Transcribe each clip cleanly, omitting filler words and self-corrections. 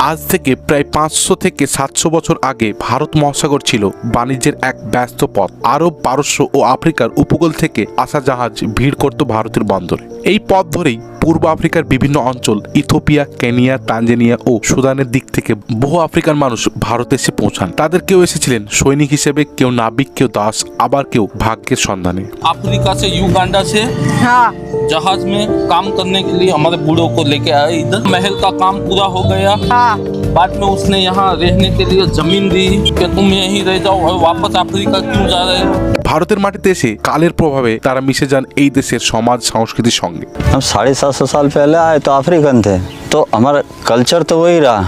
আজ থেকে প্রায় 500 থেকে 700 বছর আগে ভারত মহাসাগর ছিল বাণিজ্যের এক ব্যস্ত পথ। আরব, পারস্য ও আফ্রিকার উপকূল থেকে আসা জাহাজ ভিড় করত ভারতের বন্দরে। এই পথ ধরেই পূর্ব আফ্রিকার বিভিন্ন অঞ্চল, ইথিওপিয়া, কেনিয়া, তানজানিয়া ও সুদানের দিক থেকে বহু আফ্রিকান মানুষ ভারতে এসে পৌঁছান। তাদের কেউ এসেছিলেন সৈনিক হিসেবে, কেউ নাবিক, কেউ দাস, আবার কেউ ভাগ্যের সন্ধানে। अफ्रीका से युगांडा से हाँ जहाज में काम करने के लिए हमारे बूढ़ों को लेके आए इधर। महल का काम पूरा हो गया। हाँ बाद में उसने यहाँ रहने के लिए जमीन दी कि तुम यहीं रह जाओ और वापस अफ्रीका क्यों जा रहे हो। ভারতের মাটিতে এসে কালের প্রভাবে তারা মিশে যান এই দেশের সমাজ সংস্কৃতির সঙ্গে। हम 750 साल पहले आए तो अफ्रीकन थे, तो हमारा कल्चर तो वही रहा,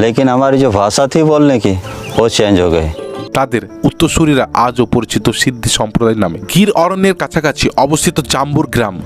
लेकिन हमारी जो भाषा थी बोलने की वो चेंज हो गई। তাদের উত্তরসূরিরা আজও পরিচিত সিদ্ধি সম্প্রদায়ের নামে। গির অরণ্যের কাছাকাছি অবস্থিত জাম্বুর গ্রাম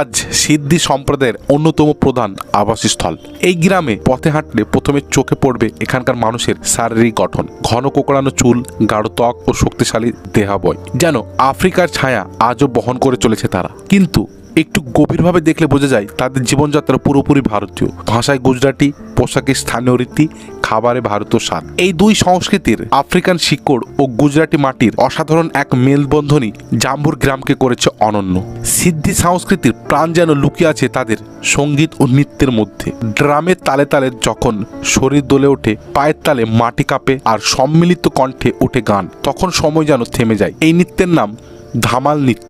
আজ সিদ্ধি সম্প্রদায়ের অন্যতম প্রধান আবাসস্থল। এই গ্রামে পথে হাঁটলে প্রথমে চোখে পড়বে এখানকার মানুষের শারীরিক গঠন, ঘন কোকড়ানো চুল, গাঢ় ত্বক ও শক্তিশালী দেহাবয়, যেন আফ্রিকার ছায়া আজও বহন করে চলেছে তারা। কিন্তু একটু গভীরভাবে দেখলে বোঝা যায় তাদের জীবনযাত্রা পুরোপুরি ভারতীয়। ভাষায় গুজরাটি, পোশাকে স্থানীয় রীতি, খাবারে ভারতীয় স্বাদ। এই দুই সংস্কৃতির আফ্রিকান শিকড় ও গুজরাটি মাটির অসাধারণ এক মেলবন্ধনই জাম্বুর গ্রামকে করেছে অনন্য। সিদ্ধি সংস্কৃতির প্রাণ যেন লুকিয়ে আছে তাদের সঙ্গীত ও নৃত্যের মধ্যে। ড্রামের তালে তালে যখন শরীর দোলে ওঠে, পায়ের তালে মাটি কাঁপে, আর সম্মিলিত কণ্ঠে ওঠে গান, তখন সময় যেন থেমে যায়। এই নৃত্যের নাম ধামাল নৃত্য।